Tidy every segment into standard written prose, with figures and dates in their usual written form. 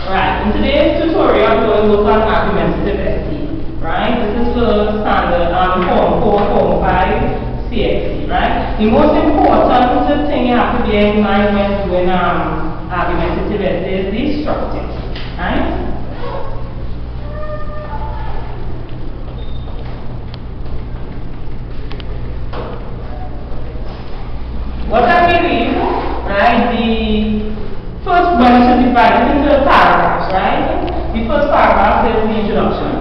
Right, in today's tutorial, we're going to look at argumentative ST, right? This is the standard form 4, 5 CXC, right? The most important thing you have to bear in mind when doing argumentative ST is the structure, right? What I believe, right, the first one should divide it into paragraphs, right? The first paragraph is the introduction.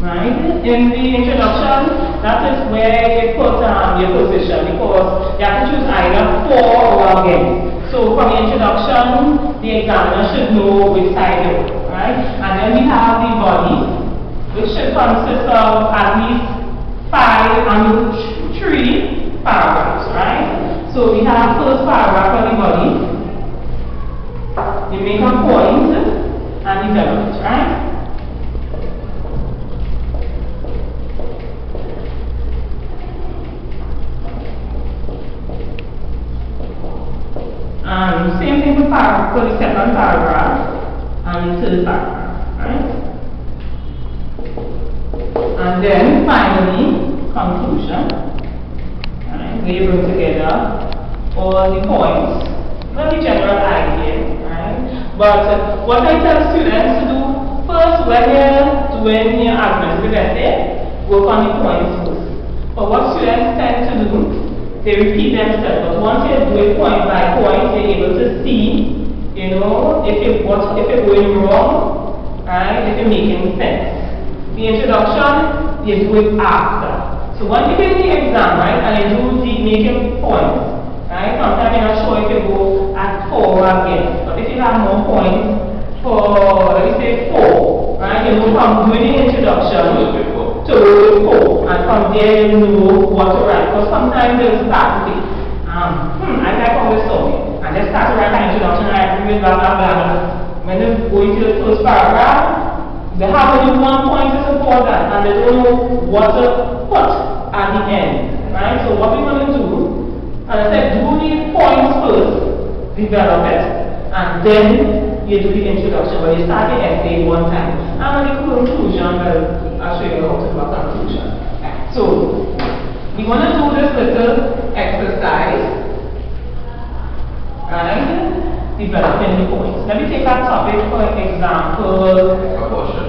Right? In the introduction, that is where you put your position, because you have to choose either for or against. So from the introduction, the examiner should know which side you go, right? And then we have the body, which should consist of at least 5 and 3 paragraphs, right? So we have first paragraph for the body, you make a point and develop it, right? And same thing for the second paragraph and the third paragraph, right? And then finally, conclusion, right? Where you bring together all the points, not the general idea, right? But what I tell students to do first when you're doing your argumentative essay, work on the points first. But what students tend to do, they repeat themselves. But once you do it point by point, you're able to see, you know, if you're going wrong, right? If you're making sense. The introduction, you do it after. So when you take the exam, right, and you do the making points, right, sometimes you're not sure if you go at 4 or against. But if you have more points for, let me say 4, right, you know from doing the introduction to 4. And from there you know what to write. Because sometimes they'll start to say, I like how this story. And they start to write an introduction, right, blah, blah, blah. When they go into the first paragraph, they have only one point is important and they don't know what to put at the end, right? So what we're going to do, as I said, do the points first, develop it, and then you do the introduction, but you start the essay one time. And the conclusion, I'll show you how to do a conclusion. So, we're going to do this little exercise, right? Developing the points. Let me take that topic for example,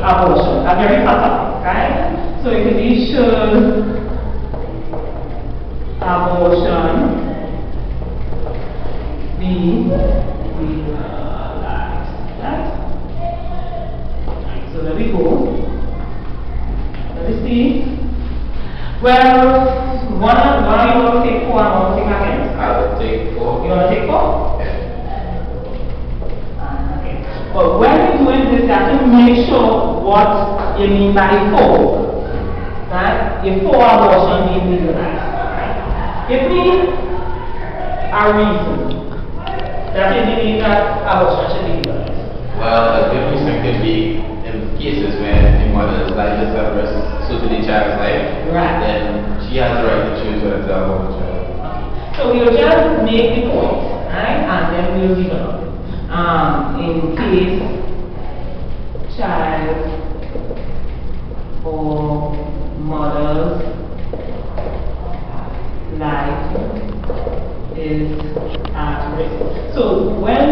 abortion. A very hot topic, right? So it could be should abortion be legalized, right? So there we go. Let me see. Well, one you want to take 4 and one to take against? I will take 4. You want to take 4? Yeah. But when you're doing this, you have to make sure what you mean by 4. Right? If 4 abortion being legalized. Right? Give me a reason that you believe that abortion should be legalized. Well, a good reason could be in cases where the mother is likely to have risk to the child's life. Right. Then she has the right to choose whether to abort the child. Okay. So we'll just make the point, right? And then we'll develop it. In case child or mother's life is at risk. So when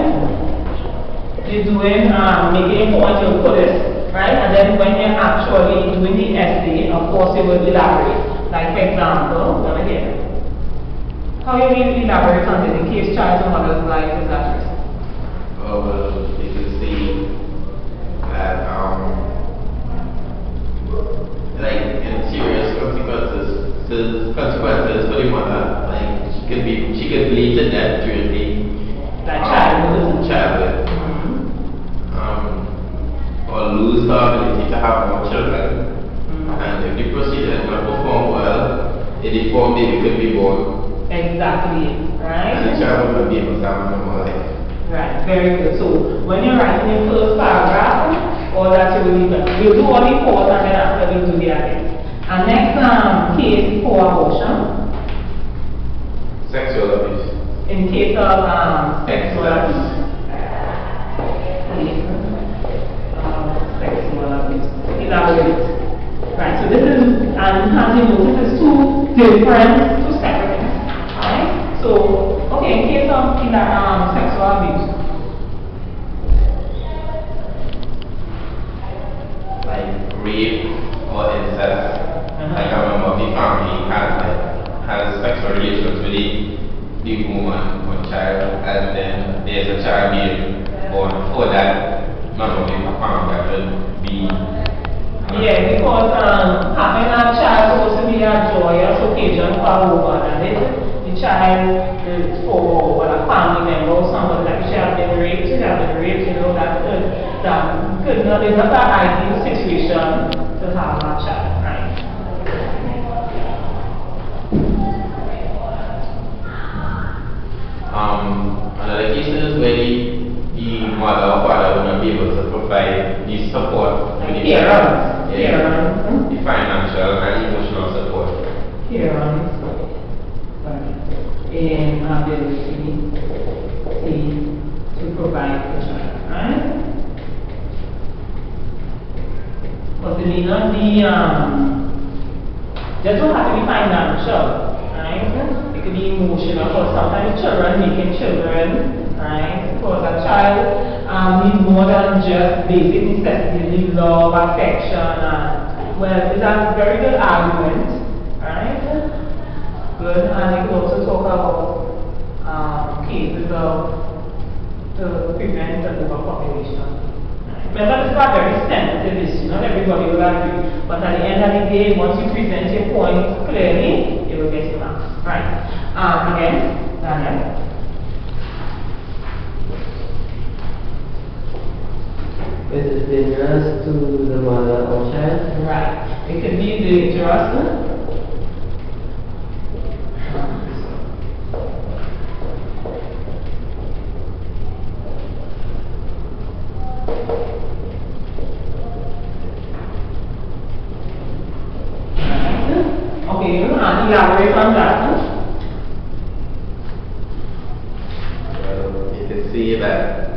you're doing making a point, you'll put it, right? And then when you're actually doing the essay, of course you will elaborate. Like for example, let me hear. How you will elaborate on this in case child or mother's life is at risk? Well, you can see that, like, in serious consequences for the mother, like, she could bleed to death during the childhood, or lose her ability to have more children. And if the procedure is not performed well, a deformed baby could be born. Exactly, right? And the child will not be able to have a normal life. Right, very good. So when you're writing your first paragraph, all that you will need, we'll do all the 4s and then after we'll do the against. And next case for abortion. Sexual abuse. In in case of sexual abuse. Sexual abuse. Elaborate. Right, so this is, and as you notice, it's two separate things. Alright? So, okay, in case of sexual abuse. Like rape or incest. Like I remember the family has sexual relations with the woman or child, and then there's a child being born. For that, normally the family would be. Yeah, because having a child is supposed to be a joyous occasion for a woman, and if the child is for a family member or somebody like she has been raped, you know, that could not, it's not an ideal situation to have a child, right? Another cases where the mother or father will not be able to provide the support with the child. The financial and emotional support. Parents in ability to provide for child, right? Because it may not be, just don't have to be financial, right? It could be emotional, because sometimes children making children, right? Because a child needs more than just basic necessities, needs love, affection, well, it's a very good argument, right? Good, and you can also talk about cases of to prevent the overpopulation. Remember, this is a very sensitive issue. Not everybody will agree, but at the end of the day, once you present your point clearly, you will get your marks. Right? Again, Daniel. It is dangerous to the mother or child. Right. It could be dangerous. Okay, you can elaborate on that. You can see that